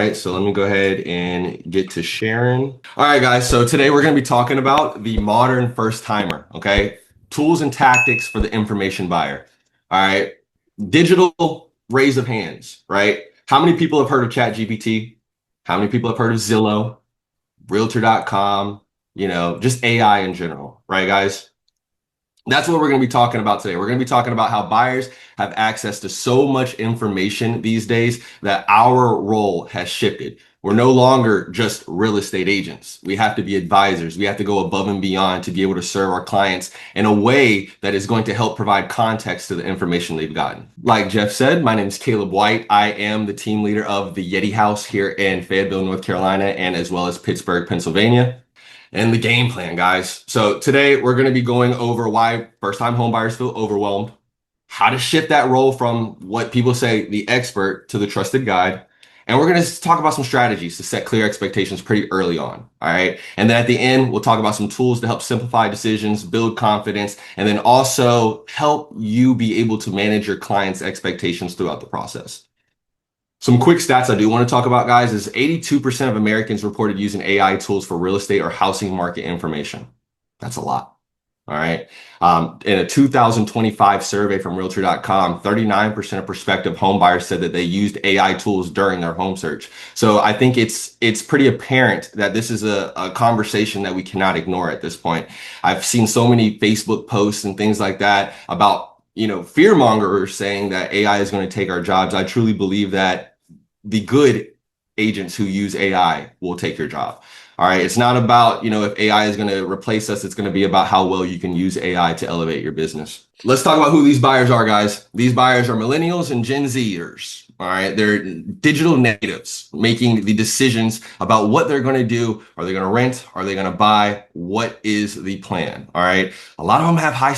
right, so let me go ahead and get to sharing. All right, guys, so today we're going to be talking about the modern first timer, okay? Tools and tactics for the information buyer. All right, digital raise of hands, right? How many people have heard of ChatGPT? How many people have heard of Zillow, Realtor.com, just AI in general, right, guys? That's what we're going to be talking about today. We're going to be talking about how buyers have access to so much information these days that our role has shifted. We're no longer just real estate agents. We have to be advisors. We have to go above and beyond to be able to serve our clients in a way that is going to help provide context to the information they've gotten. Like Jeff said, my name is Caleb White. I am the team leader of the Yeti House here in Fayetteville, North Carolina, and as well as Pittsburgh, Pennsylvania. And the game plan, guys. So today we're going to be going over why first-time homebuyers feel overwhelmed, how to shift that role from what people say the expert to the trusted guide. And we're going to talk about some strategies to set clear expectations pretty early on. All right. And then at the end, we'll talk about some tools to help simplify decisions, build confidence, and then also help you be able to manage your clients' expectations throughout the process. Some quick stats I do want to talk about, guys, is 82% of Americans reported using AI tools for real estate or housing market information. That's a lot. All right. In a 2025 survey from Realtor.com, 39% of prospective home buyers said that they used AI tools during their home search. So I think it's pretty apparent that this is a conversation that we cannot ignore at this point. I've seen so many Facebook posts and things like that about, fear mongers saying that AI is going to take our jobs. I truly believe that the good agents who use AI will take your job. All right. It's not about, if AI is going to replace us, it's going to be about how well you can use AI to elevate your business. Let's talk about who these buyers are, guys. These buyers are millennials and Gen Zers. All right. They're digital natives making the decisions about what they're going to do. Are they going to rent? Are they going to buy? What is the plan? All right. A lot of them have high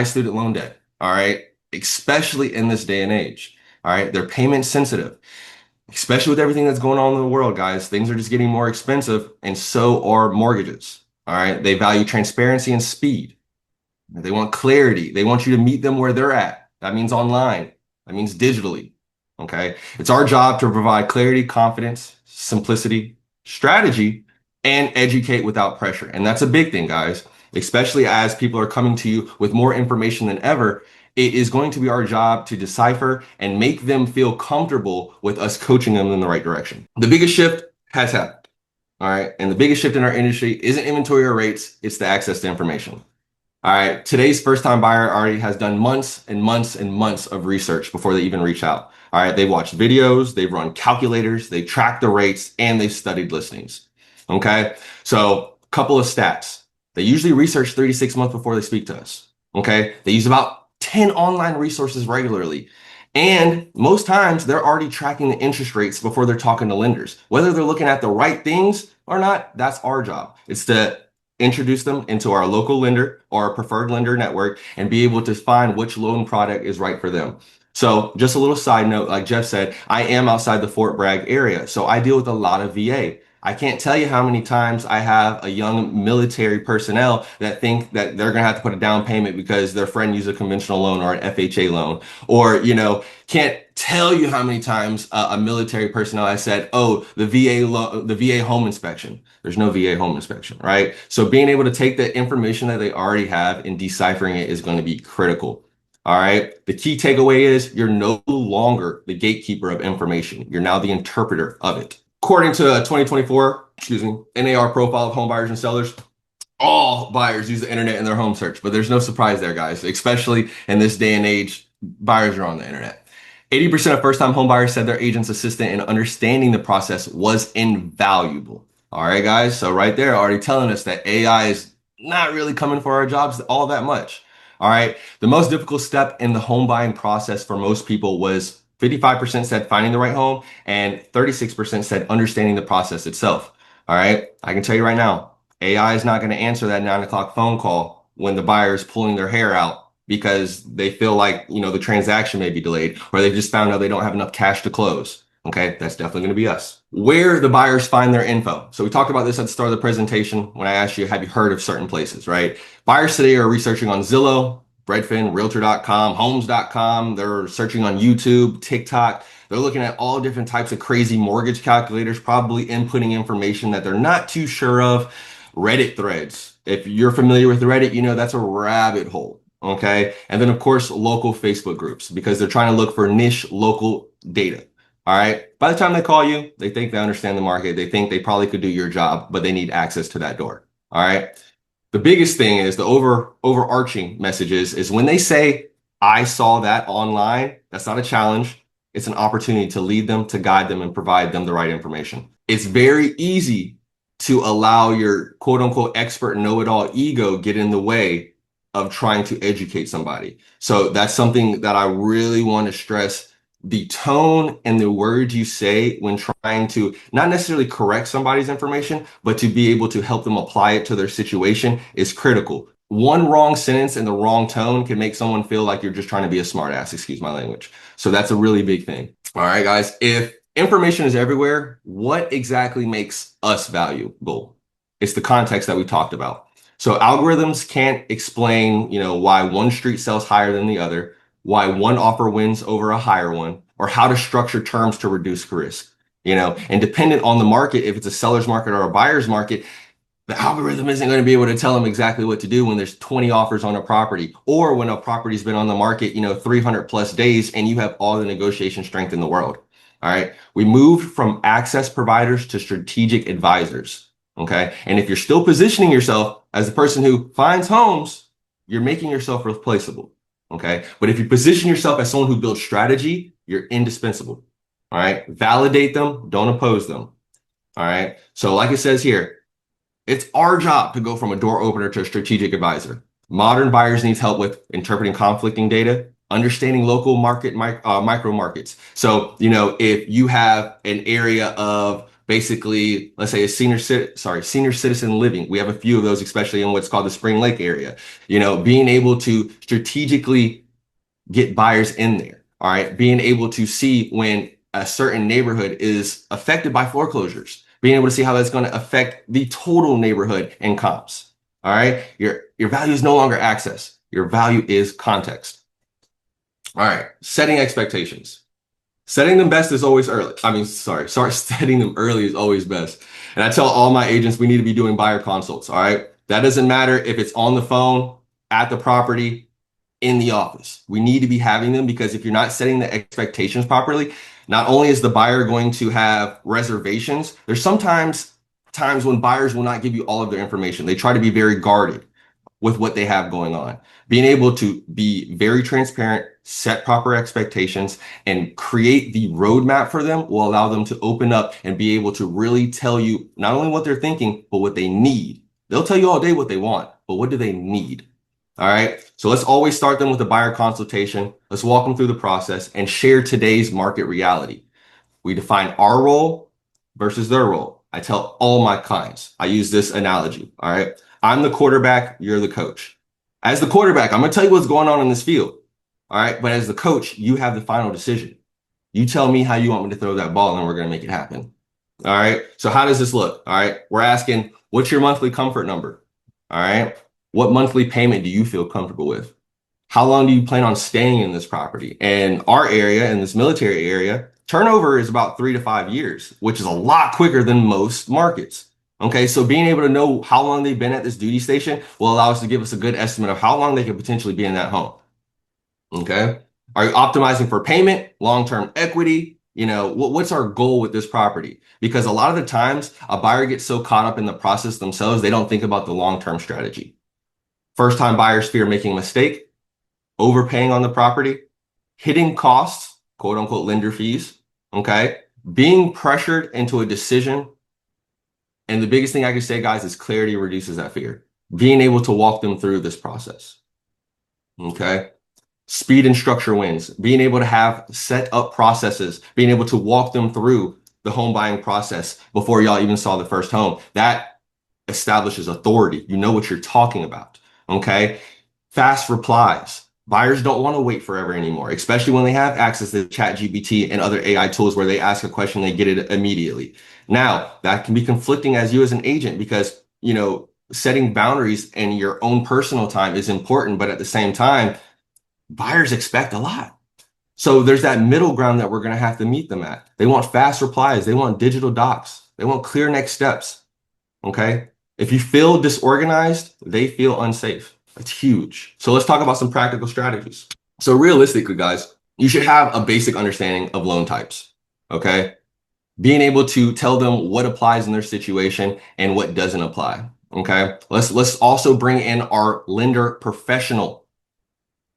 student loan debt. All right. Especially in this day and age. All right. They're payment sensitive. Especially with everything that's going on in the world, guys, things are just getting more expensive, and so are mortgages. All right. They value transparency and speed. They want clarity. They want you to meet them where they're at. That means online. That means digitally. Okay. It's our job to provide clarity, confidence, simplicity, strategy, and educate without pressure. And that's a big thing, guys, especially as people are coming to you with more information than ever. It is going to be our job to decipher and make them feel comfortable with us coaching them in the right direction. The biggest shift has happened. All right. And the biggest shift in our industry isn't inventory or rates. It's the access to information. All right. Today's first time buyer already has done months and months and months of research before they even reach out. All right. They've watched videos, they've run calculators, they've tracked the rates, and they've studied listings. Okay. So a couple of stats. They usually research 3 to 6 months before they speak to us. Okay. They use about 10 online resources regularly. And most times they're already tracking the interest rates before they're talking to lenders. Whether they're looking at the right things or not, that's our job. It's to introduce them into our local lender or our preferred lender network and be able to find which loan product is right for them. So just a little side note, like Jeff said, I am outside the Fort Bragg area. So I deal with a lot of VA. I can't tell you how many times I have a young military personnel that think that they're going to have to put a down payment because their friend used a conventional loan or an FHA loan, or, can't tell you how many times a military personnel has said, oh, the VA home inspection. There's no VA home inspection, right? So being able to take the information that they already have and deciphering it is going to be critical. All right. The key takeaway is you're no longer the gatekeeper of information. You're now the interpreter of it. According to a 2024, NAR profile of home buyers and sellers, all buyers use the internet in their home search, but there's no surprise there, guys, especially in this day and age, buyers are on the internet. 80% of first-time home buyers said their agent's assistant in understanding the process was invaluable. All right, guys. So right there, already telling us that AI is not really coming for our jobs all that much. All right. The most difficult step in the home buying process for most people was 55% said finding the right home, and 36% said understanding the process itself. All right. I can tell you right now, AI is not going to answer that 9 o'clock phone call when the buyer is pulling their hair out because they feel like, the transaction may be delayed, or they just found out they don't have enough cash to close. Okay. That's definitely going to be us. Where the buyers find their info. So we talked about this at the start of the presentation when I asked you, have you heard of certain places, right? Buyers today are researching on Zillow, Redfin, Realtor.com, Homes.com. They're searching on YouTube, TikTok. They're looking at all different types of crazy mortgage calculators, probably inputting information that they're not too sure of. Reddit threads. If you're familiar with Reddit, you know that's a rabbit hole. Okay. And then, of course, local Facebook groups because they're trying to look for niche local data. All right. By the time they call you, they think they understand the market. They think they probably could do your job, but they need access to that door. All right. The biggest thing is the overarching messages is when they say, I saw that online, that's not a challenge. It's an opportunity to lead them, to guide them, and provide them the right information. It's very easy to allow your quote unquote expert know-it-all ego get in the way of trying to educate somebody. So that's something that I really want to stress. The tone and the words you say when trying to not necessarily correct somebody's information, but to be able to help them apply it to their situation is critical. One wrong sentence and the wrong tone can make someone feel like you're just trying to be a smart ass, excuse my language. So that's a really big thing. All right, guys, if information is everywhere, what exactly makes us valuable? It's the context that we talked about. So algorithms can't explain, why one street sells higher than the other, why one offer wins over a higher one, or how to structure terms to reduce risk. And dependent on the market, if it's a seller's market or a buyer's market, the algorithm isn't going to be able to tell them exactly what to do when there's 20 offers on a property or when a property's been on the market, 300 plus days and you have all the negotiation strength in the world. All right. We moved from access providers to strategic advisors. Okay. And if you're still positioning yourself as the person who finds homes, you're making yourself replaceable. Okay. But if you position yourself as someone who builds strategy, you're indispensable. All right. Validate them. Don't oppose them. All right. So like it says here, it's our job to go from a door opener to a strategic advisor. Modern buyers need help with interpreting conflicting data, understanding local market micro markets. So, if you have an area of basically, let's say a senior citizen living, we have a few of those, especially in what's called the Spring Lake area, being able to strategically get buyers in there. All right. Being able to see when a certain neighborhood is affected by foreclosures, being able to see how that's going to affect the total neighborhood and comps. All right. Your value is no longer access. Your value is context. All right. Setting expectations. Setting them best is always early. Setting them early is always best. And I tell all my agents, we need to be doing buyer consults. All right. That doesn't matter if it's on the phone, at the property, in the office. We need to be having them because if you're not setting the expectations properly, not only is the buyer going to have reservations, there's sometimes times when buyers will not give you all of their information. They try to be very guarded with what they have going on. Being able to be very transparent, set proper expectations, and create the roadmap for them will allow them to open up and be able to really tell you not only what they're thinking, but what they need. They'll tell you all day what they want, but what do they need? All right. So let's always start them with a buyer consultation. Let's walk them through the process and share today's market reality. We define our role versus their role. I tell all my clients, I use this analogy. All right. I'm the quarterback. You're the coach. As the quarterback, I'm going to tell you what's going on in this field. All right. But as the coach, you have the final decision. You tell me how you want me to throw that ball and we're going to make it happen. All right. So how does this look? All right. We're asking, what's your monthly comfort number? All right. What monthly payment do you feel comfortable with? How long do you plan on staying in this property? And our area, in this military area, turnover is about 3 to 5 years, which is a lot quicker than most markets. Okay, so being able to know how long they've been at this duty station will allow us to give us a good estimate of how long they could potentially be in that home. Okay, are you optimizing for payment, long-term equity? What's our goal with this property? Because a lot of the times a buyer gets so caught up in the process themselves, they don't think about the long-term strategy. First-time buyers fear making a mistake, overpaying on the property, hitting costs, quote unquote lender fees, okay? Being pressured into a decision. And the biggest thing I can say, guys, is clarity reduces that fear. Being able to walk them through this process, okay? Speed and structure wins. Being able to have set up processes, being able to walk them through the home buying process before y'all even saw the first home. That establishes authority. You know what you're talking about. Okay. Fast replies. Buyers don't want to wait forever anymore, especially when they have access to ChatGPT and other AI tools where they ask a question, they get it immediately. Now, that can be conflicting as you as an agent because, setting boundaries and your own personal time is important, but at the same time, buyers expect a lot. So there's that middle ground that we're going to have to meet them at. They want fast replies. They want digital docs. They want clear next steps. Okay. If you feel disorganized, they feel unsafe. That's huge. So let's talk about some practical strategies. So realistically, guys, you should have a basic understanding of loan types. Okay. Being able to tell them what applies in their situation and what doesn't apply. Okay. Let's also bring in our lender professional.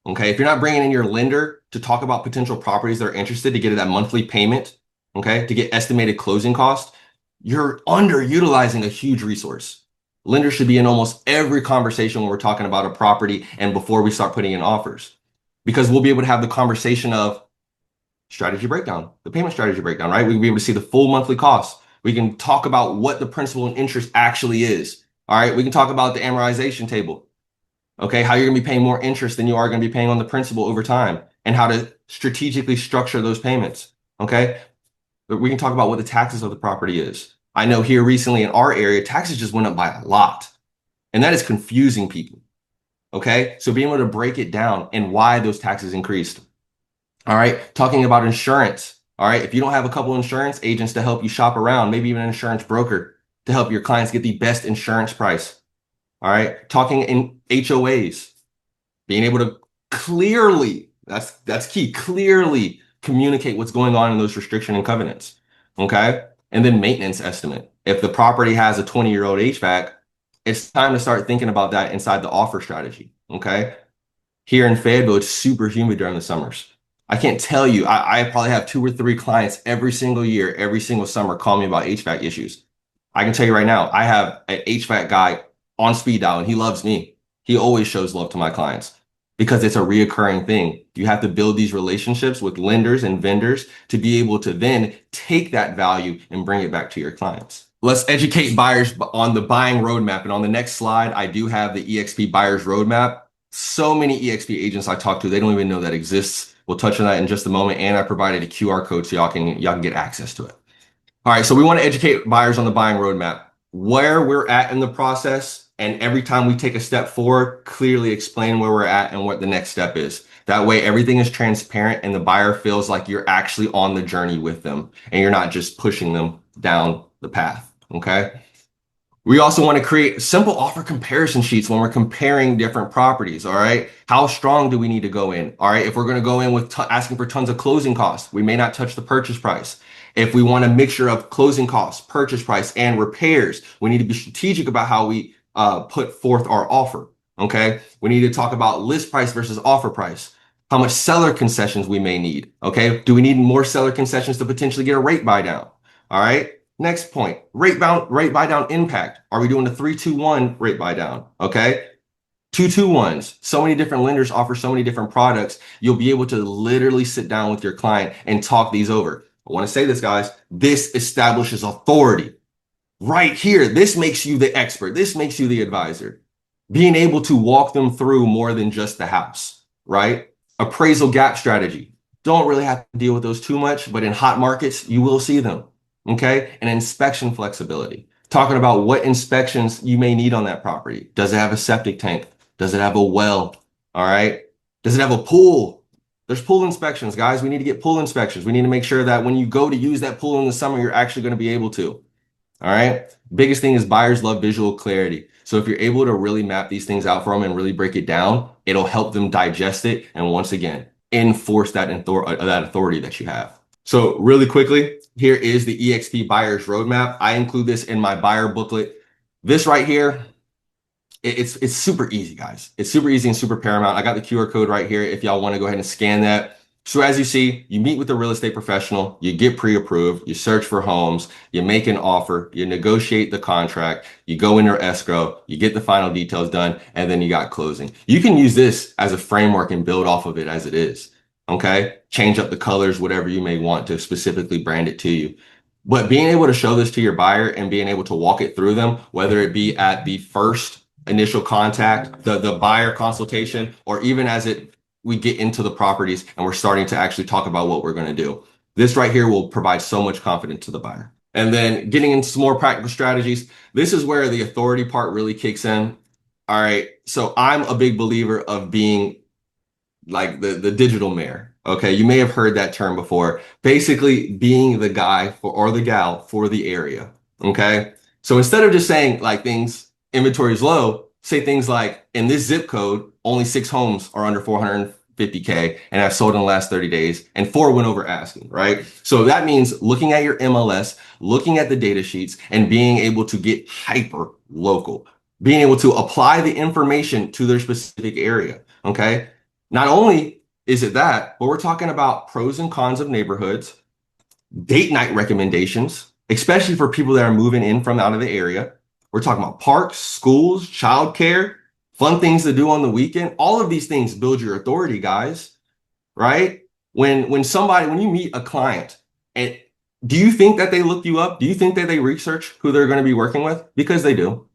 Okay. If you're not bringing in your lender to talk about potential properties that are interested to get that monthly payment, okay, to get estimated closing costs, you're underutilizing a huge resource. Lenders should be in almost every conversation when we're talking about a property and before we start putting in offers, because we'll be able to have the conversation of strategy breakdown, the payment strategy breakdown, right? We'll be able to see the full monthly costs. We can talk about what the principal and interest actually is. All right. We can talk about the amortization table. Okay. How you're going to be paying more interest than you are going to be paying on the principal over time and how to strategically structure those payments. Okay. But we can talk about what the taxes of the property is. I know here recently in our area, taxes just went up by a lot, and that is confusing people. Okay. So being able to break it down and why those taxes increased. All right. Talking about insurance. All right. If you don't have a couple insurance agents to help you shop around, maybe even an insurance broker to help your clients get the best insurance price. All right. Talking in HOAs, being able to clearly, that's key, clearly communicate what's going on in those restriction and covenants. Okay. And then maintenance estimate. If the property has a 20-year-old HVAC, it's time to start thinking about that inside the offer strategy. Okay. Here in Fayetteville, it's super humid during the summers. I can't tell you, I probably have 2 or 3 clients every single year, every single summer call me about HVAC issues. I can tell you right now, I have an HVAC guy on speed dial and he loves me. He always shows love to my clients because it's a reoccurring thing. You have to build these relationships with lenders and vendors to be able to then take that value and bring it back to your clients. Let's educate buyers on the buying roadmap. And on the next slide, I do have the EXP buyers roadmap. So many EXP agents I talk to, they don't even know that exists. We'll touch on that in just a moment. And I provided a QR code so y'all can get access to it. All right, so we want to educate buyers on the buying roadmap, where we're at in the process, and every time we take a step forward, clearly explain where we're at and what the next step is. That way, everything is transparent and the buyer feels like you're actually on the journey with them and you're not just pushing them down the path, okay? We also want to create simple offer comparison sheets when we're comparing different properties. All right. How strong do we need to go in? All right. If we're going to go in with asking for tons of closing costs, we may not touch the purchase price. If we want a mixture of closing costs, purchase price, and repairs, we need to be strategic about how we put forth our offer. Okay. We need to talk about list price versus offer price. How much seller concessions we may need. Okay. Do we need more seller concessions to potentially get a rate buy down? All right. Next point, rate buy down impact. Are we doing a 3-2-1 rate buy down? Okay. 2-2-1s. So many different lenders offer so many different products. You'll be able to literally sit down with your client and talk these over. I want to say this, guys. This establishes authority right here. This makes you the expert. This makes you the advisor. Being able to walk them through more than just the house, right? Appraisal gap strategy. Don't really have to deal with those too much, but in hot markets, you will see them. Okay. And inspection flexibility, talking about what inspections you may need on that property. Does it have a septic tank? Does it have a well? All right. Does it have a pool? There's pool inspections, guys. We need to get pool inspections. We need to make sure that when you go to use that pool in the summer, you're actually going to be able to. All right. Biggest thing is buyers love visual clarity. So if you're able to really map these things out for them and really break it down, it'll help them digest it. And once again, enforce that authority that you have. So really quickly, here is the EXP buyers roadmap. I include this in my buyer booklet. This right here, it's super easy, guys. It's super easy and super paramount. I got the QR code right here if y'all want to go ahead and scan that. So as you see, you meet with a real estate professional, you get pre-approved, you search for homes, you make an offer, you negotiate the contract, you go into escrow, you get the final details done, and then you got closing. You can use this as a framework and build off of it as it is. Okay. Change up the colors, whatever you may want to specifically brand it to you. But being able to show this to your buyer and being able to walk it through them, whether it be at the first initial contact, the buyer consultation, or even as we get into the properties and we're starting to actually talk about what we're going to do. This right here will provide so much confidence to the buyer. And then getting into some more practical strategies. This is where the authority part really kicks in. All right. So I'm a big believer of being like the digital mayor. Okay, you may have heard that term before. Basically, being the guy for or the gal for the area. Okay, so instead of just saying like things inventory is low, say things like in this zip code, only 6 homes are under 450K and have sold in the last 30 days, and 4 went over asking. Right, so that means looking at your MLS, looking at the data sheets, and being able to get hyper local, being able to apply the information to their specific area. Okay. Not only is it that, but we're talking about pros and cons of neighborhoods, date night recommendations, especially for people that are moving in from out of the area. We're talking about parks, schools, childcare, fun things to do on the weekend. All of these things build your authority, guys, right? When you meet a client, and do you think that they look you up? Do you think that they research who they're going to be working with? Because they do.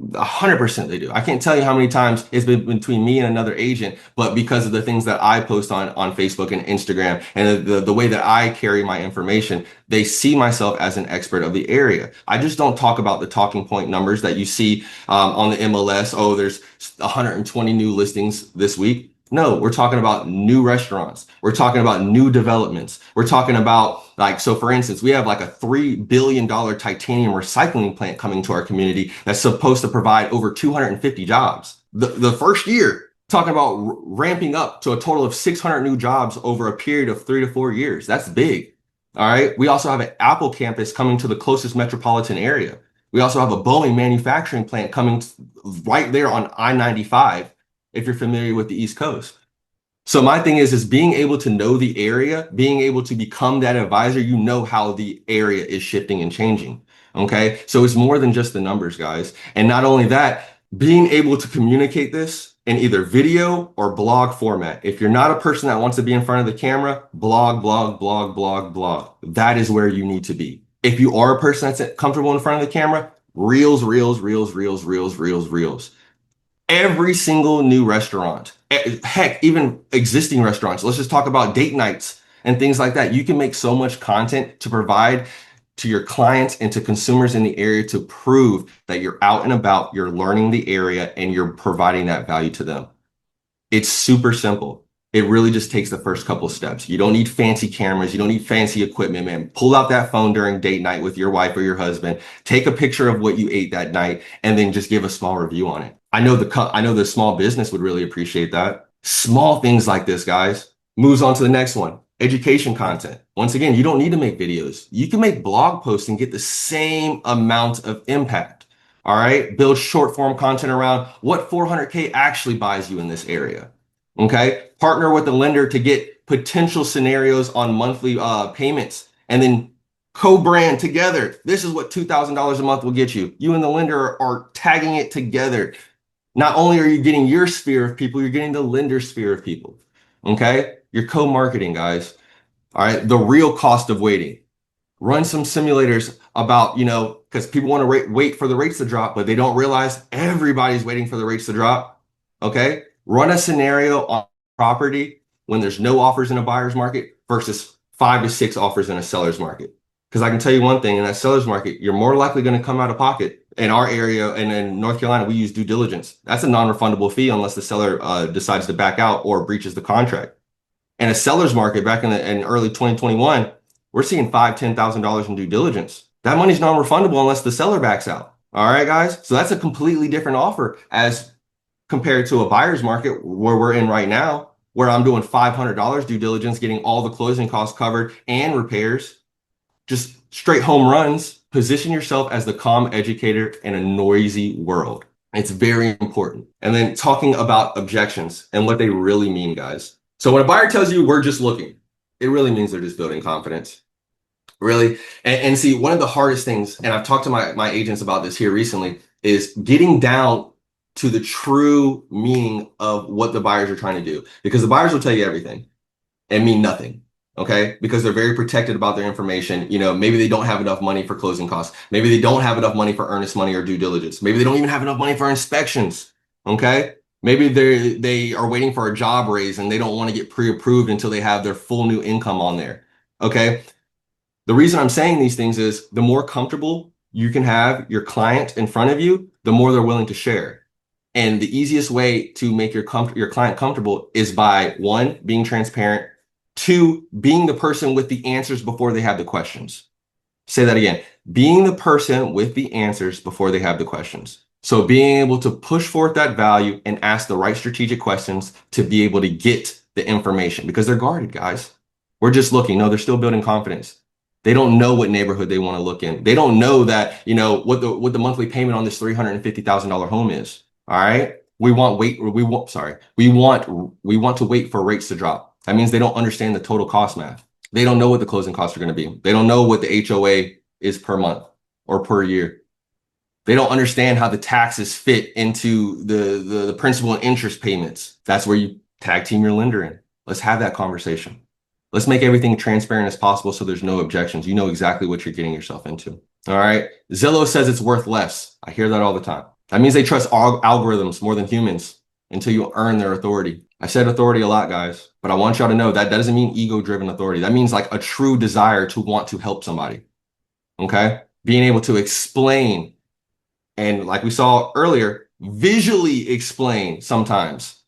100% they do. I can't tell you how many times it's been between me and another agent, but because of the things that I post on Facebook and Instagram and the way that I carry my information, they see myself as an expert of the area. I just don't talk about the talking point numbers that you see on the MLS. Oh, there's 120 new listings this week. No, we're talking about new restaurants. We're talking about new developments. We're talking about like, so for instance, we have like a $3 billion titanium recycling plant coming to our community that's supposed to provide over 250 jobs. The first year, talking about ramping up to a total of 600 new jobs over a period of 3 to 4 years. That's big. All right. We also have an Apple campus coming to the closest metropolitan area. We also have a Boeing manufacturing plant coming right there on I-95 if you're familiar with the East Coast. So my thing is being able to know the area, being able to become that advisor, you know how the area is shifting and changing. Okay. So it's more than just the numbers, guys. And not only that, being able to communicate this in either video or blog format. If you're not a person that wants to be in front of the camera, blog, blog, blog, blog, blog. That is where you need to be. If you are a person that's comfortable in front of the camera, reels, reels, reels, reels, reels, reels, reels. Every single new restaurant, heck, even existing restaurants. Let's just talk about date nights and things like that. You can make so much content to provide to your clients and to consumers in the area to prove that you're out and about, you're learning the area, and you're providing that value to them. It's super simple. It really just takes the first couple steps. You don't need fancy cameras. You don't need fancy equipment, man. Pull out that phone during date night with your wife or your husband. Take a picture of what you ate that night and then just give a small review on it. I know the small business would really appreciate that. Small things like this, guys. Moves on to the next one. Education content. Once again, you don't need to make videos. You can make blog posts and get the same amount of impact. All right. Build short form content around what 400K actually buys you in this area. Okay. Partner with the lender to get potential scenarios on monthly payments and then co-brand together. This is what $2,000 a month will get you. You and the lender are tagging it together. Not only are you getting your sphere of people, you're getting the lender sphere of people. Okay. You're co-marketing, guys. All right. The real cost of waiting. Run some simulators about, because people want to wait for the rates to drop, but they don't realize everybody's waiting for the rates to drop. Okay. Run a scenario on property when there's no offers in a buyer's market versus 5 to 6 offers in a seller's market. Because I can tell you one thing, in that seller's market, you're more likely going to come out of pocket. In our area and in North Carolina, we use due diligence. That's a non-refundable fee unless the seller decides to back out or breaches the contract. In a seller's market back in early 2021, we're seeing $5,000, $10,000 in due diligence. That money's non-refundable unless the seller backs out. All right, guys. So that's a completely different offer as compared to a buyer's market where we're in right now, where I'm doing $500 due diligence, getting all the closing costs covered and repairs, just straight home runs. Position yourself as the calm educator in a noisy world. It's very important. And then talking about objections and what they really mean, guys. So when a buyer tells you we're just looking, it really means they're just building confidence. Really. And see, one of the hardest things, and I've talked to my agents about this here recently, is getting down to the true meaning of what the buyers are trying to do. Because the buyers will tell you everything and mean nothing. Okay. Because they're very protected about their information. Maybe they don't have enough money for closing costs. Maybe they don't have enough money for earnest money or due diligence. Maybe they don't even have enough money for inspections. Okay. Maybe they are waiting for a job raise and they don't want to get pre-approved until they have their full new income on there. Okay. The reason I'm saying these things is the more comfortable you can have your client in front of you, the more they're willing to share. And the easiest way to make your client comfortable is by one, being transparent, two, being the person with the answers before they have the questions. Say that again, being the person with the answers before they have the questions. So being able to push forth that value and ask the right strategic questions to be able to get the information because they're guarded, guys. We're just looking. No, they're still building confidence. They don't know what neighborhood they want to look in. They don't know that, what the monthly payment on this $350,000 home is. All right. We want to wait for rates to drop. That means they don't understand the total cost math. They don't know what the closing costs are going to be. They don't know what the HOA is per month or per year. They don't understand how the taxes fit into the principal and interest payments. That's where you tag team your lender in. Let's have that conversation. Let's make everything transparent as possible so there's no objections. You know exactly what you're getting yourself into. All right. Zillow says it's worth less. I hear that all the time. That means they trust algorithms more than humans until you earn their authority. I said authority a lot, guys, but I want y'all to know that doesn't mean ego-driven authority. That means like a true desire to want to help somebody. Okay. Being able to explain and, like we saw earlier, visually explain sometimes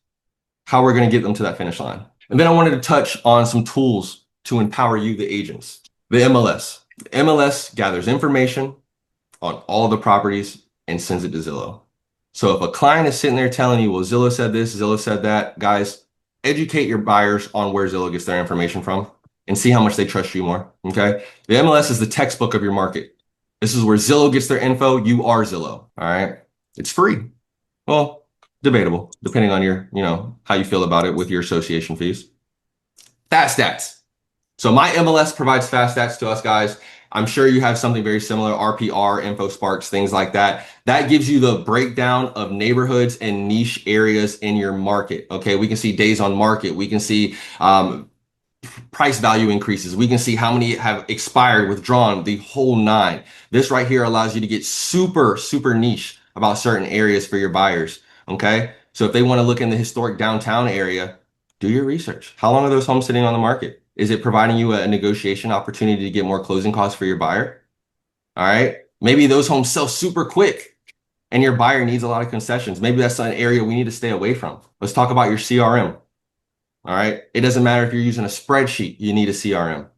how we're going to get them to that finish line. And then I wanted to touch on some tools to empower you, the agents. The MLS. The MLS gathers information on all the properties and sends it to Zillow. So if a client is sitting there telling you, well, Zillow said this, Zillow said that, guys, educate your buyers on where Zillow gets their information from and see how much they trust you more. Okay. The MLS is the textbook of your market. This is where Zillow gets their info. You are Zillow. All right. It's free. Well, debatable, depending on your, how you feel about it with your association fees. Fast stats. So my MLS provides fast stats to us, guys. I'm sure you have something very similar, RPR, InfoSparks, things like that. That gives you the breakdown of neighborhoods and niche areas in your market. Okay, we can see days on market. We can see price value increases. We can see how many have expired, withdrawn, the whole nine. This right here allows you to get super, super niche about certain areas for your buyers. Okay, so if they want to look in the historic downtown area, do your research. How long are those homes sitting on the market? Is it providing you a negotiation opportunity to get more closing costs for your buyer? All right. Maybe those homes sell super quick and your buyer needs a lot of concessions. Maybe that's an area we need to stay away from. Let's talk about your CRM. All right. It doesn't matter if you're using a spreadsheet, you need a CRM.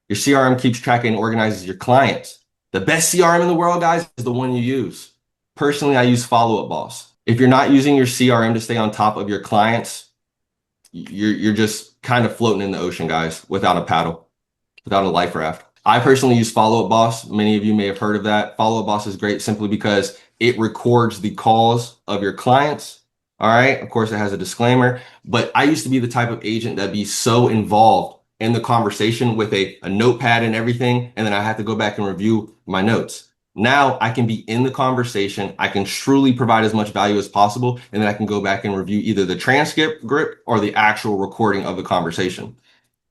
Your CRM keeps track and organizes your clients. The best CRM in the world, guys, is the one you use. Personally, I use Follow Up Boss. If you're not using your CRM to stay on top of your clients, you're just kind of floating in the ocean, guys, without a paddle, without a life raft. I personally use Follow Up Boss. Many of you may have heard of that. Follow Up Boss is great simply because it records the calls of your clients. All right. Of course, it has a disclaimer, but I used to be the type of agent that'd be so involved in the conversation with a notepad and everything. And then I have to go back and review my notes. Now I can be in the conversation. I can truly provide as much value as possible. And then I can go back and review either the transcript or the actual recording of the conversation.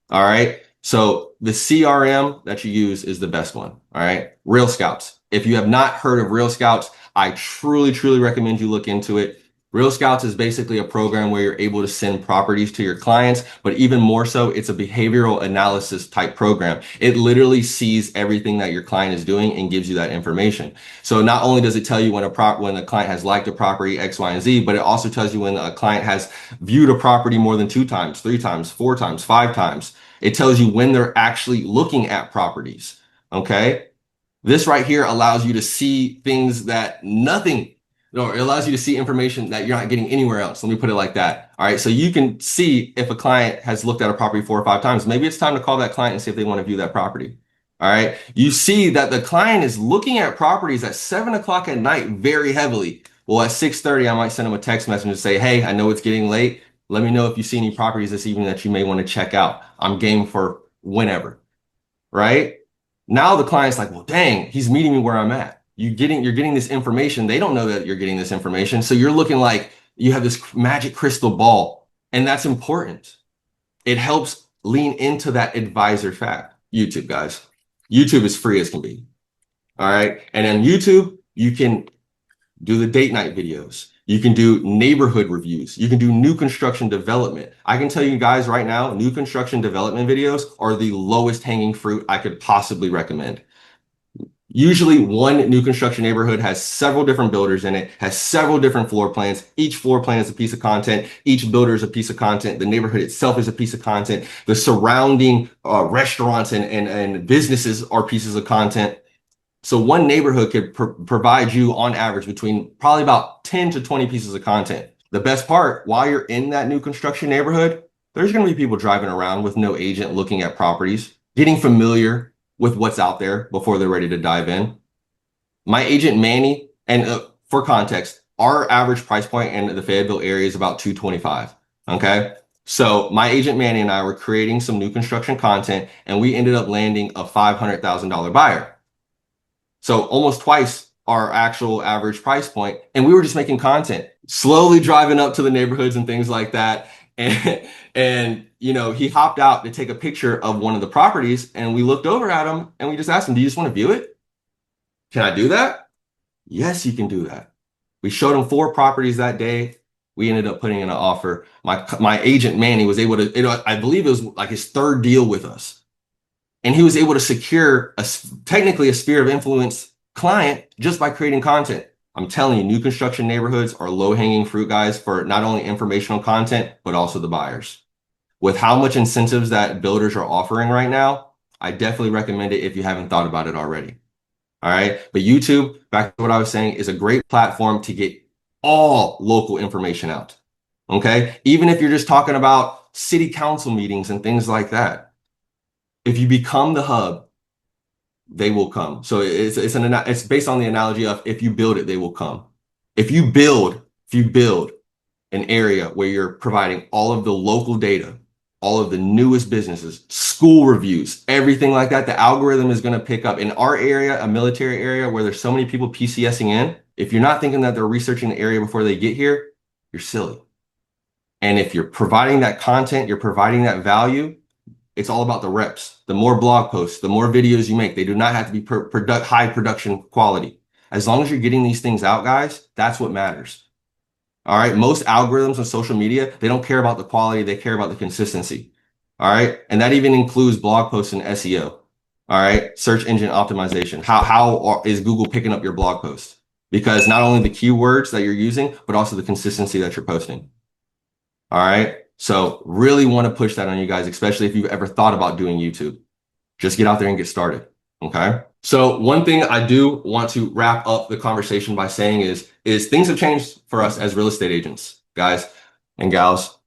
All right. So the CRM that you use is the best one. All right. Real Scouts. If you have not heard of Real Scouts, I truly, truly recommend you look into it. Real Scouts is basically a program where you're able to send properties to your clients, but even more so, it's a behavioral analysis type program. It literally sees everything that your client is doing and gives you that information. So not only does it tell you when a client has liked a property X, Y, and Z, but it also tells you when a client has viewed a property more than 2 times, 3 times, 4 times, 5 times. It tells you when they're actually looking at properties. Okay. This right here allows you to see things that it allows you to see information that you're not getting anywhere else. Let me put it like that. All right. So you can see if a client has looked at a property 4 or 5 times. Maybe it's time to call that client and see if they want to view that property. All right. You see that the client is looking at properties at 7 o'clock at night very heavily. Well, at 6:30, I might send them a text message and say, hey, I know it's getting late. Let me know if you see any properties this evening that you may want to check out. I'm game for whenever. Right. Now the client's like, well, dang, he's meeting me where I'm at. You're getting this information. They don't know that you're getting this information. So you're looking like you have this magic crystal ball. And that's important. It helps lean into that advisor fact. YouTube, guys. YouTube is free as can be. All right. And on YouTube, you can do the date night videos. You can do neighborhood reviews. You can do new construction development. I can tell you guys right now, new construction development videos are the lowest hanging fruit I could possibly recommend. Usually one new construction neighborhood has several different builders in it, has several different floor plans. Each floor plan is a piece of content. Each builder is a piece of content. The neighborhood itself is a piece of content. The surrounding restaurants and businesses are pieces of content. So one neighborhood could provide you on average between probably about 10 to 20 pieces of content. The best part, while you're in that new construction neighborhood, there's going to be people driving around with no agent looking at properties, getting familiar with what's out there before they're ready to dive in. My agent Manny, and for context, our average price point in the Fayetteville area is about $225. Okay. So my agent Manny and I were creating some new construction content, and we ended up landing a $500,000 buyer. So almost twice our actual average price point. And we were just making content, slowly driving up to the neighborhoods and things like that. And he hopped out to take a picture of one of the properties, and we looked over at him and we just asked him, do you just want to view it? Can I do that? Yes, you can do that. We showed him 4 properties that day. We ended up putting in an offer. My agent Manny was able to, I believe it was like his 3rd deal with us. And he was able to secure technically a sphere of influence client just by creating content. I'm telling you, new construction neighborhoods are low-hanging fruit, guys, for not only informational content, but also the buyers. With how much incentives that builders are offering right now, I definitely recommend it if you haven't thought about it already. All right. But YouTube, back to what I was saying, is a great platform to get all local information out. Okay. Even if you're just talking about city council meetings and things like that. If you become the hub, they will come. So it's based on the analogy of if you build it, they will come. If you build an area where you're providing all of the local data, all of the newest businesses, school reviews, everything like that, the algorithm is going to pick up. In our area, a military area where there's so many people PCSing in, if you're not thinking that they're researching the area before they get here, you're silly. And if you're providing that content, you're providing that value, it's all about the reps. The more blog posts, the more videos you make, they do not have to be high production quality. As long as you're getting these things out, guys, that's what matters. All right. Most algorithms on social media, they don't care about the quality. They care about the consistency. All right. And that even includes blog posts and SEO. All right. Search engine optimization. How is Google picking up your blog posts? Because not only the keywords that you're using, but also the consistency that you're posting. All right. So really want to push that on you guys, especially if you've ever thought about doing YouTube. Just get out there and get started. Okay. So one thing I do want to wrap up the conversation by saying is things have changed for us as real estate agents, guys and gals.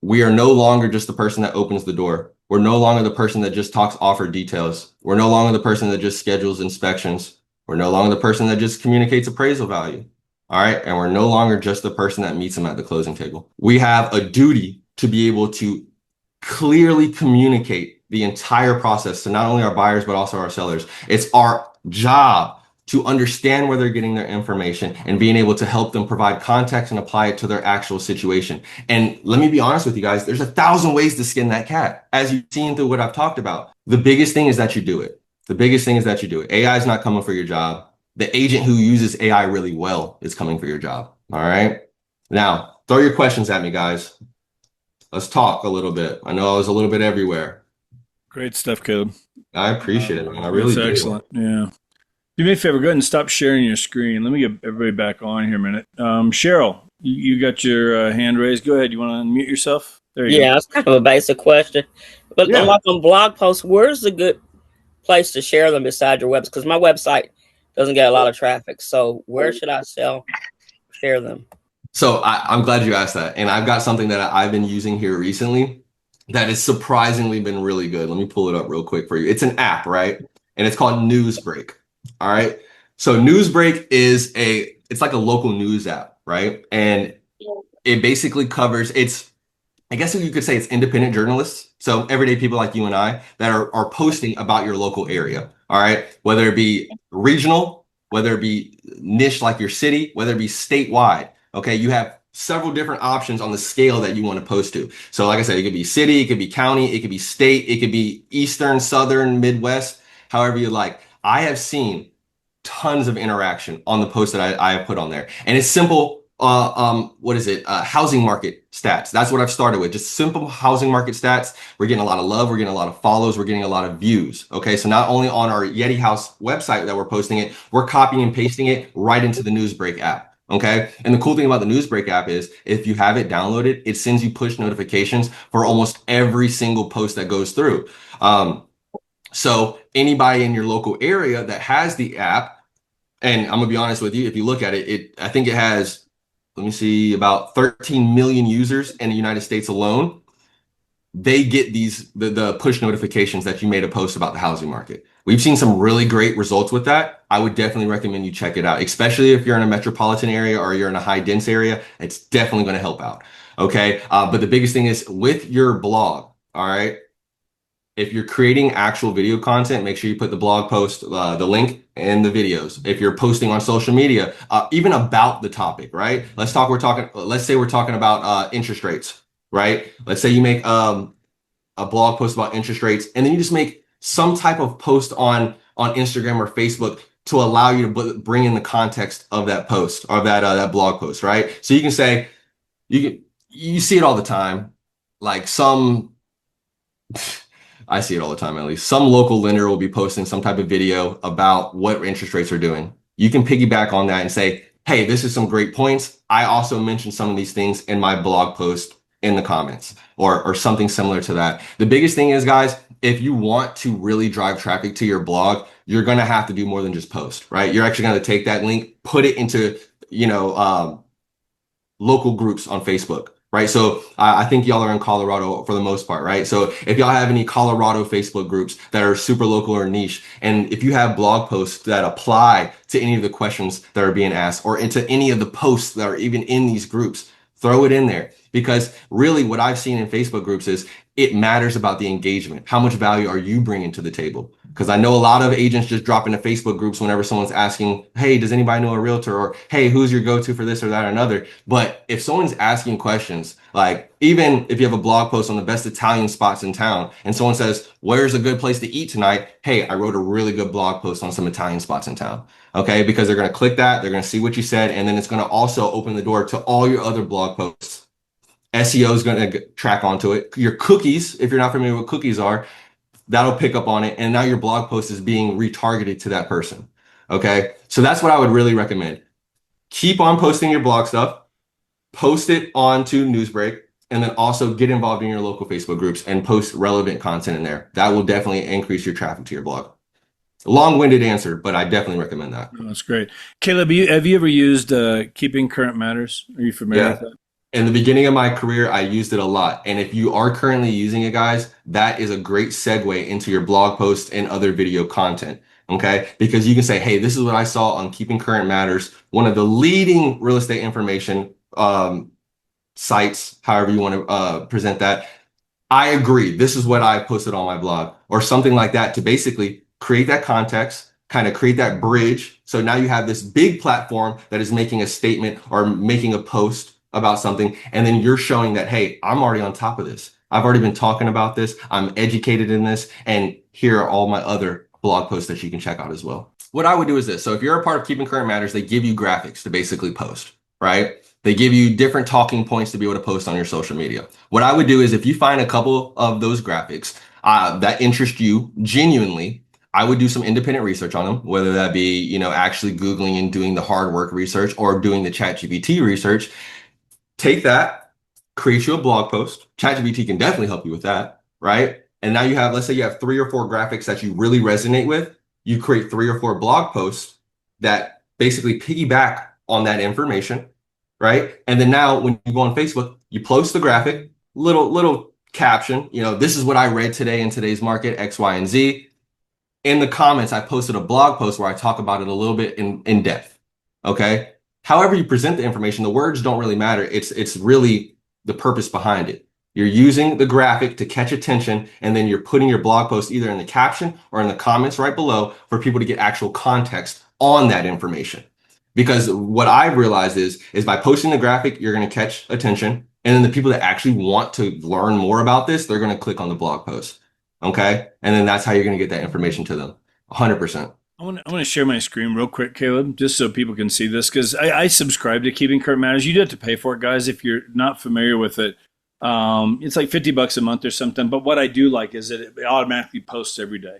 We are no longer just the person that opens the door. We're no longer the person that just talks offer details. We're no longer the person that just schedules inspections. We're no longer the person that just communicates appraisal value. All right. And we're no longer just the person that meets them at the closing table. We have a duty to be able to clearly communicate the entire process to not only our buyers, but also our sellers. It's our job to understand where they're getting their information and being able to help them provide context and apply it to their actual situation. And let me be honest with you guys, there's 1,000 ways to skin that cat, as you've seen through what I've talked about. The biggest thing is that you do it. The biggest thing is that you do it. AI is not coming for your job. The agent who uses AI really well is coming for your job. All right. Now, throw your questions at me, guys. Let's talk a little bit. I know I was a little bit everywhere. Great stuff, Caleb. I appreciate it, man. I really do. Excellent. Yeah. Do me a favor, go ahead and stop sharing your screen. Let me get everybody back on here a minute. Cheryl, you got your hand raised. Go ahead. You want to unmute yourself? There you go. Yeah, it's kind of a basic question. But like on blog posts, where's a good place to share them beside your website? Because my website doesn't get a lot of traffic. So where should I share them? So I'm glad you asked that. And I've got something that I've been using here recently that has surprisingly been really good. Let me pull it up real quick for you. It's an app, right? And it's called Newsbreak. All right. So Newsbreak it's like a local news app, right? And it basically covers, I guess you could say it's independent journalists. So everyday people like you and I that are posting about your local area. All right. Whether it be regional, whether it be niche like your city, whether it be statewide. Okay. You have several different options on the scale that you want to post to. So like I said, it could be city, it could be county, it could be state, it could be Eastern, Southern, Midwest, however you like. I have seen tons of interaction on the post that I have put on there. And it's simple. what is it? Housing market stats. That's what I've started with. Just simple housing market stats. We're getting a lot of love. We're getting a lot of follows. We're getting a lot of views. Okay. So not only on our Yeti House website that we're posting it, we're copying and pasting it right into the Newsbreak app. Okay. And the cool thing about the Newsbreak app is if you have it downloaded, it sends you push notifications for almost every single post that goes through. So anybody in your local area that has the app, and I'm gonna be honest with you, if you look at it, I think it has, let me see, about 13 million users in the United States alone. They get the push notifications that you made a post about the housing market. We've seen some really great results with that. I would definitely recommend you check it out, especially if you're in a metropolitan area or you're in a high dense area. It's definitely going to help out. Okay. But the biggest thing is with your blog. All right. If you're creating actual video content, make sure you put the blog post, the link and the videos. If you're posting on social media, even about the topic, right? Let's say we're talking about interest rates, right? Let's say you make a blog post about interest rates, and then you just make some type of post on Instagram or Facebook to allow you to bring in the context of that post or that blog post, right? So you can say, you see it all the time, like I see it all the time, at least. Some local lender will be posting some type of video about what interest rates are doing. You can piggyback on that and say, hey, this is some great points. I also mentioned some of these things in my blog post in the comments or something similar to that. The biggest thing is, guys, if you want to really drive traffic to your blog, you're going to have to do more than just post, right? You're actually going to take that link, put it into, local groups on Facebook. Right. So I think y'all are in Colorado for the most part. Right. So if y'all have any Colorado Facebook groups that are super local or niche, and if you have blog posts that apply to any of the questions that are being asked or into any of the posts that are even in these groups, throw it in there. Because really what I've seen in Facebook groups is it matters about the engagement. How much value are you bringing to the table? Because I know a lot of agents just drop into Facebook groups whenever someone's asking, hey, does anybody know a realtor? Or, hey, who's your go-to for this or that or another? But if someone's asking questions, like even if you have a blog post on the best Italian spots in town and someone says, where's a good place to eat tonight? Hey, I wrote a really good blog post on some Italian spots in town. Okay, because they're going to click that, they're going to see what you said, and then it's going to also open the door to all your other blog posts. SEO is going to track onto it. Your cookies, if you're not familiar with what cookies are, that'll pick up on it. And now your blog post is being retargeted to that person. Okay. So that's what I would really recommend. Keep on posting your blog stuff, post it onto Newsbreak, and then also get involved in your local Facebook groups and post relevant content in there. That will definitely increase your traffic to your blog. Long-winded answer, but I definitely recommend that. Oh, that's great. Caleb, have you ever used Keeping Current Matters? Are you familiar with that? In the beginning of my career, I used it a lot. And if you are currently using it, guys, that is a great segue into your blog post and other video content. Okay. Because you can say, hey, this is what I saw on Keeping Current Matters, one of the leading real estate information sites, however you want to present that. I agree. This is what I posted on my blog or something like that to basically create that context, kind of create that bridge. So now you have this big platform that is making a statement or making a post about something. And then you're showing that, hey, I'm already on top of this. I've already been talking about this. I'm educated in this. And here are all my other blog posts that you can check out as well. What I would do is this. So if you're a part of Keeping Current Matters, they give you graphics to basically post, right? They give you different talking points to be able to post on your social media. What I would do is if you find a couple of those graphics that interest you genuinely, I would do some independent research on them, whether that be, actually Googling and doing the hard work research or doing the ChatGPT research. Take that, create you a blog post. ChatGPT can definitely help you with that, right? And now you have, let's say you have 3 or 4 graphics that you really resonate with. You create 3 or 4 blog posts that basically piggyback on that information, right? And then now when you go on Facebook, you post the graphic, little caption, this is what I read today in today's market, X, Y, and Z. In the comments, I posted a blog post where I talk about it a little bit in depth, okay? However you present the information, the words don't really matter. It's really the purpose behind it. You're using the graphic to catch attention, and then you're putting your blog post either in the caption or in the comments right below for people to get actual context on that information. Because what I've realized is by posting the graphic, you're going to catch attention. And then the people that actually want to learn more about this, they're going to click on the blog post. Okay. And then that's how you're going to get that information to them. 100%. I want to share my screen real quick, Caleb, just so people can see this because I subscribe to Keeping Current Matters. You do have to pay for it, guys, if you're not familiar with it. It's like $50 a month or something. But what I do like is that it automatically posts every day.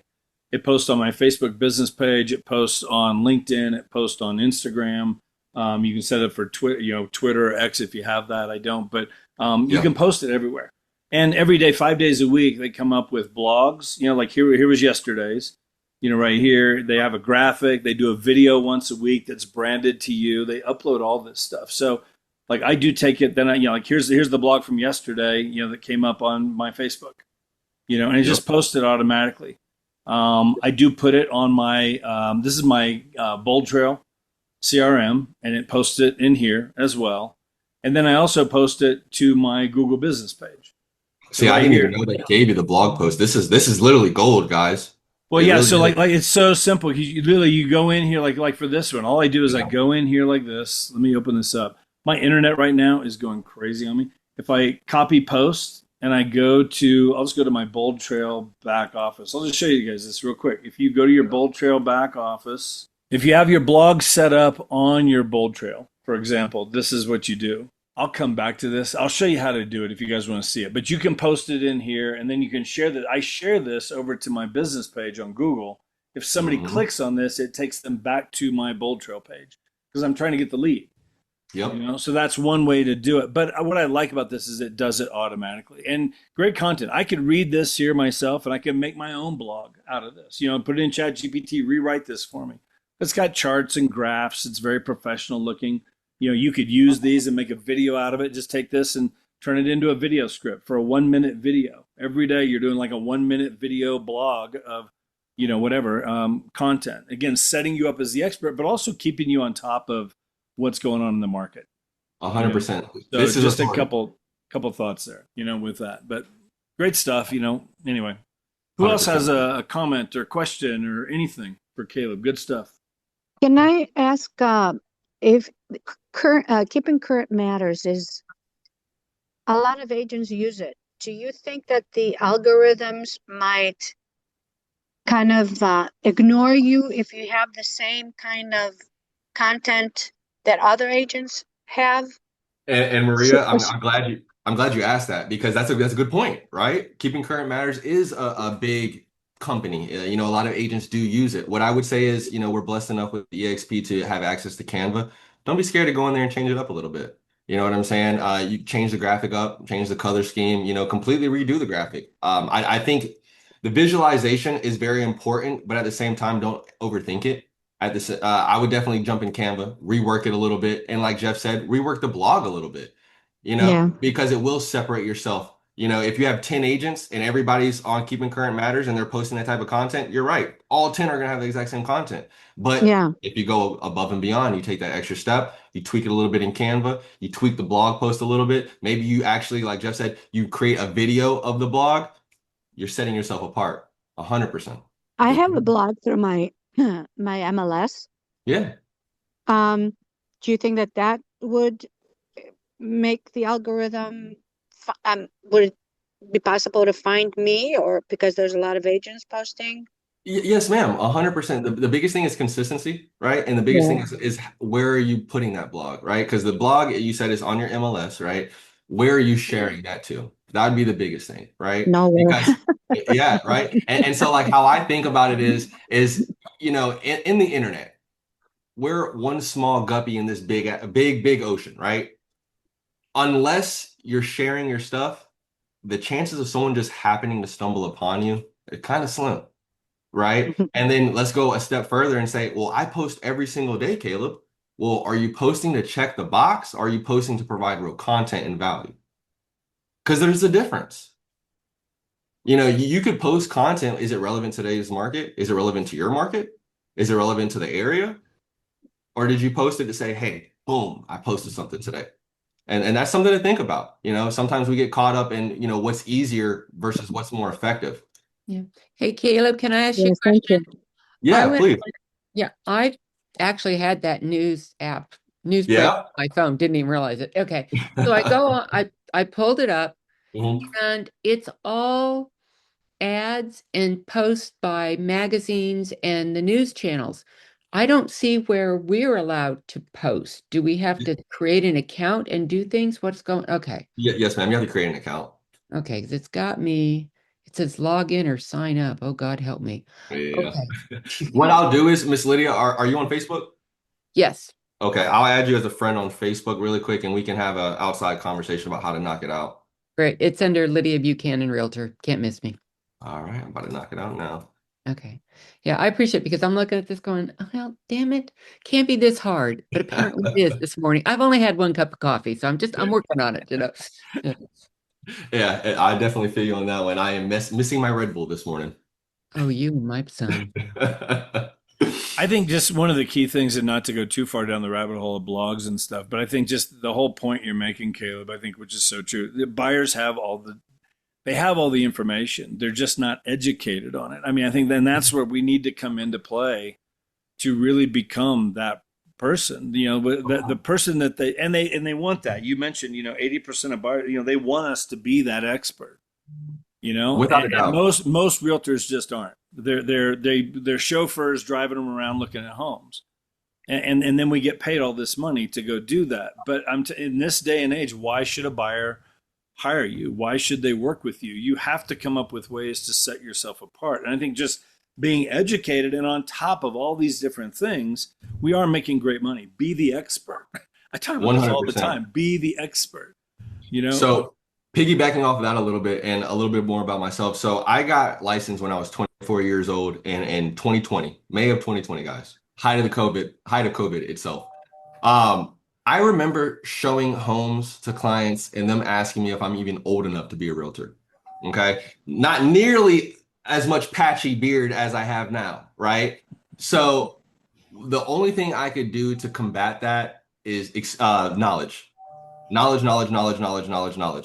It posts on my Facebook business page. It posts on LinkedIn. It posts on Instagram. You can set it for Twitter, Twitter or X if you have that. I don't, but you Yeah. can post it everywhere. And every day, 5 days a week, they come up with blogs. Like here was yesterday's. Right here, they have a graphic. They do a video once a week that's branded to you. They upload all this stuff. So, like, I do take it. Then like here's the blog from yesterday. That came up on my Facebook. And it Yep. just posted automatically. I do put it on my. This is my Bold Trail CRM, and it posts it in here as well. And then I also post it to my Google Business page. So See, I right didn't even here. know they gave you the blog post. This is literally gold, guys. Well, It yeah. really So is. like it's so simple. You literally you go in here like for this one. All I do is I Yeah. go in here like this. Let me open this up. My internet right now is going crazy on me. If I copy post and I I'll just go to my Bold Trail back office. I'll just show you guys this real quick. If you go to your Bold Trail back office, if you have your blog set up on your Bold Trail, for example, this is what you do. I'll come back to this. I'll show you how to do it if you guys want to see it. But you can post it in here and then you can share that. I share this over to my business page on Google. If somebody Hmm. clicks on this, it takes them back to my Bold Trail page because I'm trying to get the lead. Yep. So that's one way to do it. But what I like about this is it does it automatically and great content. I could read this here myself and I can make my own blog out of this. Put it in Chat GPT, rewrite this for me. It's got charts and graphs. It's very professional looking. You could use these and make a video out of it. Just take this and turn it into a video script for a 1 minute video. Every day you're doing like a 1 minute video blog of, whatever content. Again, setting you up as the expert, but also keeping you on top of what's going on in the market. A You hundred know, percent. so This is just a authority. couple thoughts there, with that. But great stuff, Anyway, who Hundred else has percent. a comment or question or anything for Caleb? Good stuff. Can I ask if keeping current matters is a lot of agents use it. Do you think that the algorithms might kind of ignore you if you have the same kind of content that other agents have? And So, Maria, I'm glad you asked that because that's a good point, right? Keeping Current Matters is a big company. A lot of agents do use it. What I would say is, we're blessed enough with the EXP to have access to Canva. Don't be scared to go in there and change it up a little bit. You know what I'm saying? You change the graphic up, change the color scheme, completely redo the graphic. I think the visualization is very important, but at the same time, don't overthink it. I would definitely jump in Canva, rework it a little bit, and like Jeff said, rework the blog a little bit, yeah, because it will separate yourself. If you have 10 agents and everybody's on Keeping Current Matters and they're posting that type of content, you're right. All 10 are gonna have the exact same content. But yeah. if you go above and beyond, you take that extra step, you tweak it a little bit in Canva, you tweak the blog post a little bit. Maybe you actually, like Jeff said, you create a video of the blog, you're setting yourself apart 100%. I Just have a blog through my my MLS. yeah. Do you think that that would make the algorithm, would it be possible to find me, or because there's a lot of agents posting? Yes, ma'am. 100%. The biggest thing is consistency, right? And the biggest thing Yeah. is where are you putting that blog, right? Because the blog you said is on your MLS, right? Where are you sharing that to? That would be the biggest thing, right? Nowhere. Because yeah, right. And so like how I think about it is in the internet, we're one small guppy in this big ocean, right? Unless you're sharing your stuff, the chances of someone just happening to stumble upon you are kind of slim, right? And then let's go a step further and say, well, I post every single day, Caleb. Well, are you posting to check the box? Or are you posting to provide real content and value? Because there's a difference. You could post content. Is it relevant to today's market? Is it relevant to your market? Is it relevant to the area? Or did you post it to say, hey, boom, I posted something today? And that's something to think about. Sometimes we get caught up in, what's easier versus what's more effective. Yeah. Hey, Caleb, can I ask you a Yes, thank question? you. I Yeah, went, please. yeah, I actually had that news break Yeah. on my phone, didn't even realize it. Okay. So I go on, I pulled it up Mhm. and it's all ads and posts by magazines and the news channels. I don't see where we're allowed to post. Do we have to create an account and do things? What's going? Okay. Yes, ma'am. You have to create an account. Okay, because it's got me. It says log in or sign up. Oh, God help me. Yeah. Okay. What I'll do is, Miss Lydia, are you on Facebook? Yes. Okay, I'll add you as a friend on Facebook really quick, and we can have an outside conversation about how to knock it out. Great. It's under Lydia Buchanan Realtor. Can't miss me. All right, I'm about to knock it out now. Okay. Yeah, I appreciate it because I'm looking at this going, oh, well, damn it. Can't be this hard. But apparently it is this morning. I've only had one cup of coffee, so I'm working on it, Yeah. Yeah, I definitely feel you on that one. I am missing my Red Bull this morning. Oh, you and my son. I think just one of the key things, and not to go too far down the rabbit hole of blogs and stuff, but I think just the whole point you're making, Caleb, I think, which is so true. The buyers have they have all the information. They're just not educated on it. I mean, I think then that's where we need to come into play to really become that person, the person that they want that. You mentioned, 80% of buyers, they want us to be that expert, Without a doubt. and most realtors just aren't. They're chauffeurs driving them around looking at homes. And then we get paid all this money to go do that. But in this day and age, why should a buyer hire you? Why should they work with you? You have to come up with ways to set yourself apart. And I think just being educated and on top of all these different things, we are making great money. Be the expert. I talk about this all the 100%. time. Be the expert. So piggybacking off of that a little bit and a little bit more about myself. So I got licensed when I was 24 years old in 2020, May of 2020, guys. Height of COVID itself. I remember showing homes to clients and them asking me if I'm even old enough to be a realtor. Okay. Not nearly as much patchy beard as I have now, right? So the only thing I could do to combat that is knowledge. Knowledge.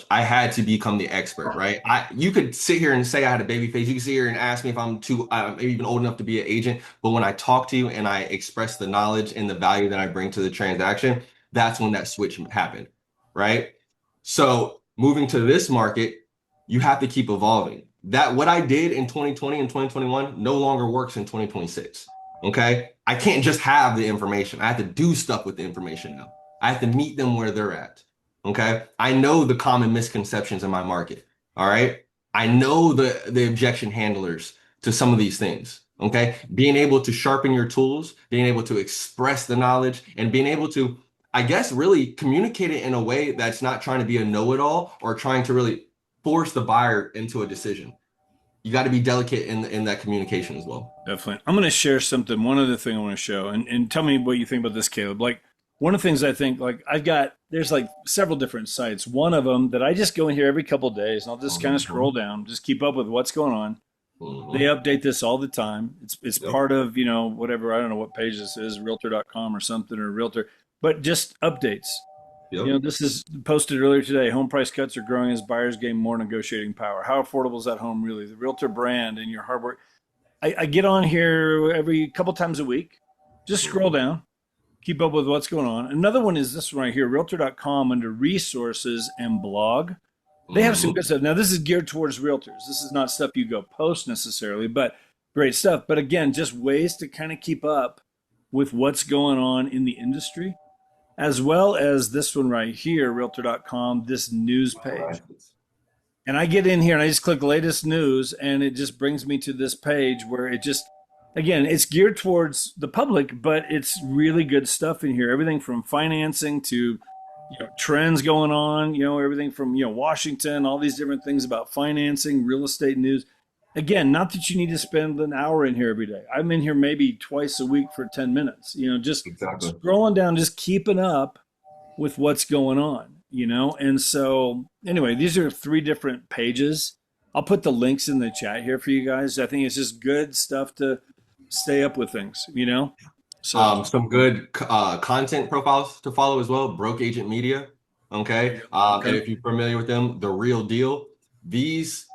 I had to become the expert, right? You could sit here and say I had a baby face. You could sit here and ask me if I'm maybe even old enough to be an agent. But when I talk to you and I express the knowledge and the value that I bring to the transaction, that's when that switch happened, right? So moving to this market, you have to keep evolving. That what I did in 2020 and 2021 no longer works in 2026. Okay. I can't just have the information. I have to do stuff with the information now. I have to meet them where they're at. Okay. I know the common misconceptions in my market. All right. I know the objection handlers to some of these things. Okay. Being able to sharpen your tools, being able to express the knowledge, and being able to, I guess, really communicate it in a way that's not trying to be a know-it-all or trying to really force the buyer into a decision. You got to be delicate in that communication as well. Definitely. I'm going to share something. One other thing I want to show, and tell me what you think about this, Caleb. Like, one of the things I think, like, there's like several different sites. One of them that I just go in here every couple of days and I'll just kind of scroll down, just keep up with what's going on. They update this all the time. It's part of, whatever, I don't know what page this is, realtor.com or something, or realtor, but just updates. Yep. This is posted earlier today. Home price cuts are growing as buyers gain more negotiating power. How affordable is that home really? The realtor brand and your hard work. I get on here every couple times a week. Just scroll down, keep up with what's going on. Another one is this one right here, realtor.com under resources and blog. They have some good stuff. Now, this is geared towards realtors. This is not stuff you go post necessarily, but great stuff. But again, just ways to kind of keep up with what's going on in the industry, as well as this one right here, realtor.com, this news page. And I get in here and I just click latest news and it just brings me to this page where it just, again, it's geared towards the public, but it's really good stuff in here. Everything from financing to trends going on, everything from, Washington, all these different things about financing, real estate news. Again, not that you need to spend an hour in here every day. I'm in here maybe twice a week for 10 minutes, just Exactly. scrolling down, just keeping up with what's going on, And so anyway, these are 3 different pages. I'll put the links in the chat here for you guys. I think it's just good stuff to stay up with things, So some good content profiles to follow as well. Broke Agent Media. Okay. And if you're familiar with them, The Real Deal. These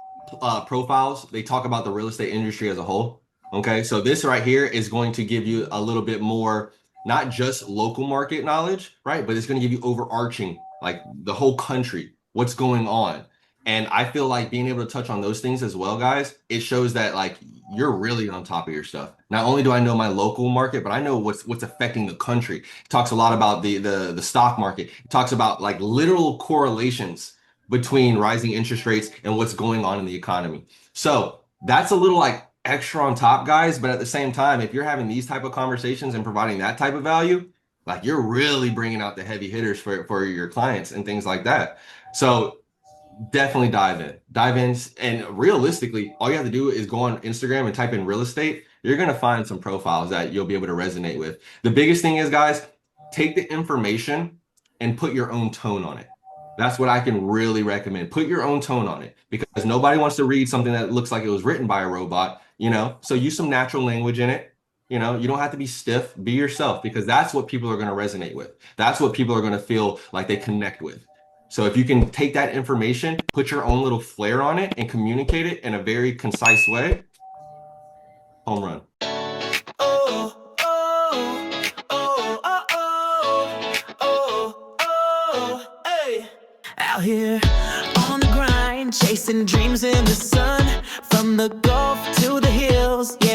profiles, they talk about the real estate industry as a whole. Okay. So this right here is going to give you a little bit more, not just local market knowledge, right? But it's going to give you overarching, like the whole country, what's going on. And I feel like being able to touch on those things as well, guys, it shows that like you're really on top of your stuff. Not only do I know my local market, but I know what's affecting the country. It talks a lot about the stock market. It talks about like literal correlations between rising interest rates and what's going on in the economy. So that's a little like extra on top, guys. But at the same time, if you're having these type of conversations and providing that type of value, like you're really bringing out the heavy hitters for your clients and things like that. So definitely dive in. And realistically, all you have to do is go on Instagram and type in real estate. You're going to find some profiles that you'll be able to resonate with. The biggest thing is, guys, take the information and put your own tone on it. That's what I can really recommend. Put your own tone on it, because nobody wants to read something that looks like it was written by a robot, you know? So use some natural language in it. You know, you don't have to be stiff, be yourself, because that's what people are going to resonate with. That's what people are going to feel like they connect with. So if you can take that information, put your own little flair on it, and communicate it in a very concise way, home run. Oh, oh, oh, oh, oh, oh, oh, hey. Out here on the grind, chasing dreams in the sun, from the Gulf to the hills, yeah.